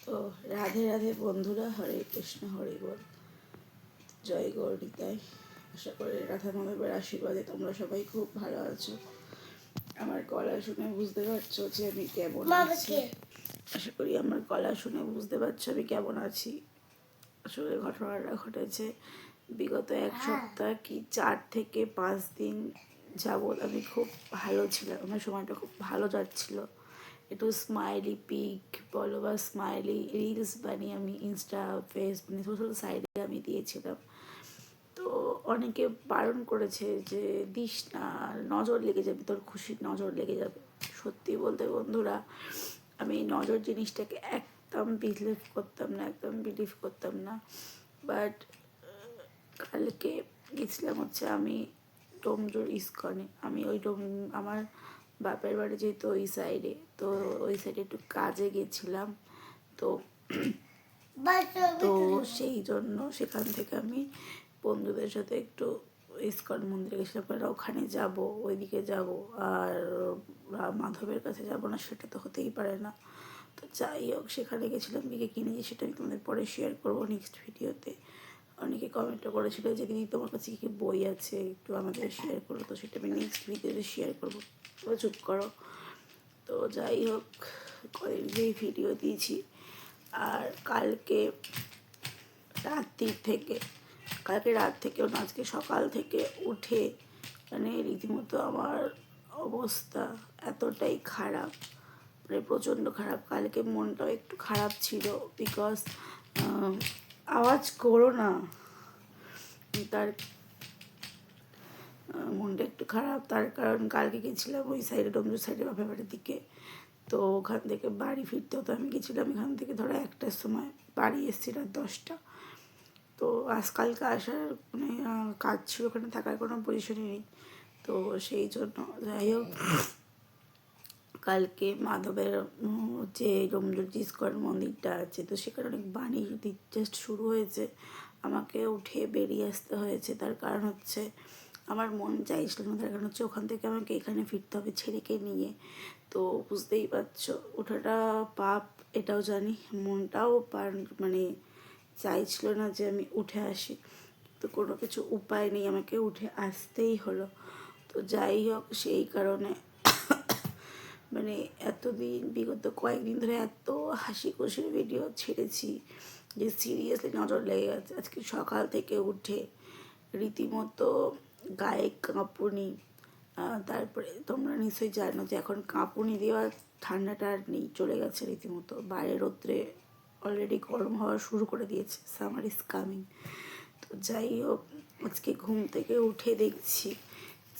তো রাধে রাধে বন্ধুরা, হরে কৃষ্ণ, হরি বল, জয় গৌরীতাই। আশা করি রাধা মাধবের আশীর্বাদে তোমরা সবাই খুব ভালো আছো। আমার গলা শুনে বুঝতে পারছো যে আমি কেমন আছি। আশা করি আমার গলা শুনে বুঝতে পারছো আমি কেমন আছি। আসলে ঘটনাটা ঘটেছে বিগত এক সপ্তাহ কি 4 থেকে 5 দিন যাবৎ আমি খুব ভালো ছিলাম। আমার সময়টা খুব ভালো যাচ্ছিল। একটু স্মাইলি পিক বলো বা স্মাইলি রিলস বানিয়ে আমি ইনস্টা ফেসবুক সোশ্যাল সাইডে আমি দিয়েছিলাম। তো অনেকে বারণ করেছে যে দিস না, নজর লেগে যাবে, তোর খুশির নজর লেগে যাবে। সত্যি বলতে বন্ধুরা, আমি নজর জিনিসটাকে একদম বিলিভ করতাম না। বাট কালকে গেছিলাম হচ্ছে আমি ডোমজোর ইস্কনে। আমি আমার বাপের বাড়ি যেহেতু ওই সাইডে, তো ওই সাইডে একটু কাজে গেছিলাম। তো তো সেই জন্য সেখান থেকে আমি বন্ধুদের সাথে একটু ইস্কন মন্দিরে গেছিলাম, কারণ ওখানে যাব, ওইদিকে যাব, আর মাধবের কাছে যাব না সেটা তো হতেই পারে না। তো যাই হোক, সেখানে গেছিলাম, গিয়ে কিনেছি সেটা আমি তোমাদের পরে শেয়ার করবো নেক্সট ভিডিওতে। অনেকে কমেন্টও করেছিল যে দিদি তোমার কাছে কী বই আছে একটু আমাদের শেয়ার করো, তো সেটা আমি নেক্সট ভিডিওতে শেয়ার করবো। তো চুপ করো। তো যাই হোক, কদিন যেই ভিডিও দিয়েছি, আর কালকে রাত থেকেও না, আজকে সকাল থেকে উঠে মানে রীতিমতো আমার অবস্থা এতটাই খারাপ, মানে প্রচণ্ড খারাপ। কালকে মনটাও একটু খারাপ ছিল, বিকজ আওয়াজ করো না, তার মনটা একটু খারাপ। তার কারণ কালকে গেছিলাম ওই সাইডে, ডোমজুর সাইডে বাপের বাড়ির দিকে। তো ওখান থেকে বাড়ি ফিরতেও তো আমি গেছিলাম এখান থেকে ধরো 1টার সময়, বাড়ি এসেছি রাত 10টা। তো আজকালকে আসার মানে কাজ ছিল, ওখানে থাকার কোনো পজিশনই নেই। তো সেই জন্য যাই হোক, কালকে মাধবের যে ডোমজুর ইস্কন মন্দিরটা আছে, তো সেখানে অনেক বাণী জাস্ট শুরু হয়েছে, আমাকে উঠে বেরিয়ে আসতে হয়েছে। তার কারণ হচ্ছে আমার মন চাইছিল না, তার কারণ হচ্ছে ওখান থেকে আমাকে এখানে ফিরতে হবে ছেলেকে নিয়ে। তো বুঝতেই পারছো ওঠাটা পাপ, এটাও জানি, মনটাও মানে চাইছিল না যে আমি উঠে আসি। তো কোনো কিছু উপায় নেই, আমাকে উঠে আসতেই হলো। তো যাই হোক, সেই কারণে মানে এতদিন বিগত কয়েকদিন ধরে এত হাসি খুশির ভিডিও ছেড়েছি যে সিরিয়াসলি নজর লেগে গেছে। আজকে সকাল থেকে উঠে রীতিমতো গায়ে কাঁপুনি। তারপরে তোমরা নিশ্চয়ই জানো যে এখন কাঁপুনি দেওয়া ঠান্ডাটা আর নেই, চলে গেছে রীতিমতো। বাইরে রোদ্রে অলরেডি গরম হওয়া শুরু করে দিয়েছে, সামার ইজ কামিং। তো যাই হোক, আজকে ঘুম থেকে উঠে দেখছি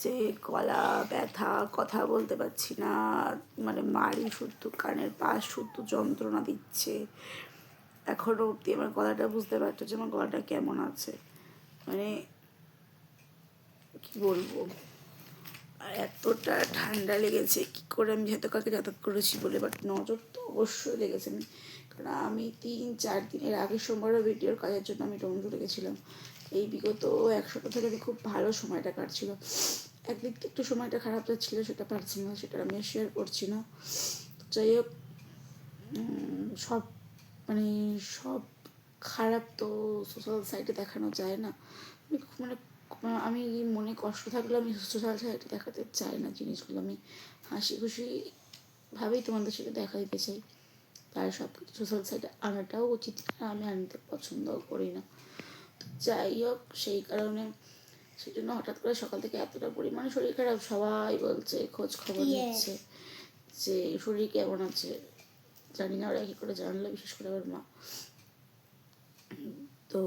যে গলা ব্যথা, কথা বলতে পারছি না, মানে মাড়ি শুদ্ধ, কানের পাশ শুদ্ধ যন্ত্রণা দিচ্ছে। এখনও অবধি আমার গলাটা বুঝতে পারছো যে আমার গলাটা কেমন আছে, মানে কি বলবো। আর এতটা ঠান্ডা লেগেছে, কী করে আমি যেহেতু কালকে যাতায়াত করেছি বলে, বাট নজর তো অবশ্যই লেগেছে। কারণ আমি 3-4 দিনের আগের সোমবারও ভিডিওর কাজের জন্য আমি ডোমজুড়ে গেছিলাম। এই বিগত 1 সপ্তাহ ধরে আমি খুব ভালো সময়টা কাটছিল। একদিক থেকে একটু সময়টা খারাপ যাচ্ছিলো, সেটা পার্সোনাল, সেটা আমি শেয়ার করছি না। যাই হোক, সব মানে সব খারাপ তো সোশ্যাল সাইটে দেখানো যায় না। মানে আমি মনে কষ্ট থাকলে আমি সোশ্যাল সাইটে দেখাতে চাই না জিনিসগুলো, আমি হাসি খুশিভাবেই তোমাদের সাথে দেখা দিতে চাই। তার সব কিছু সোশ্যাল সাইটে আনাটাও উচিত না, আমি আনতে পছন্দও করি না। তো যাই হোক, সেই কারণে সেই জন্য হঠাৎ করে সকাল থেকে এতটা পরিমাণে শরীর খারাপ, সবাই বলছে, খোঁজ খবর নিচ্ছে যে শরীর কেমন আছে। জানি না ওরা কী করে জানলো, বিশেষ করে আমার মা। তো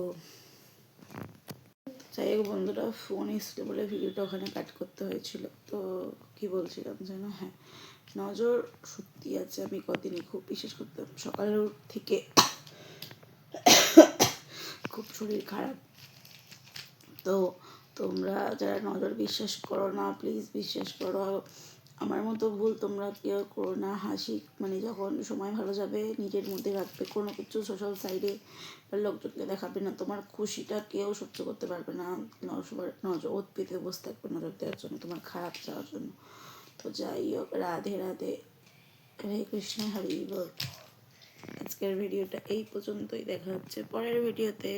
যাই হোক বন্ধুরা, ফোন এসছিল বলে ভিডিওটা ওখানে কাট করতে হয়েছিল। তো কি বলছিলাম যেন, হ্যাঁ, নজর সত্যি আছে। আমি কদিনই খুব বিশ্বাস করতাম, সকালের থেকে খুব শরীর খারাপ। তো তোমরা যারা নজর বিশ্বাস করো না, প্লিজ বিশ্বাস করো, আমার মতো ভুল তোমরা কেউ করো না। হাসি মানে যখন সময় ভালো যাবে নিজের মধ্যে রাখবে, কোনো কিছু সোশ্যাল সাইডে লোকজনকে দেখাবে না। তোমার খুশিটা কেউ সহ্য করতে পারবে না, সবার নজর ওত পেতে বসে থাকবে নজর দেওয়ার জন্য, তোমার খারাপ যাওয়ার জন্য। তো যাই হোক, রাধে রাধে, হরে কৃষ্ণ, হরি বল। আজকের ভিডিওটা এই পর্যন্তই, দেখা হচ্ছে পরের ভিডিওতে।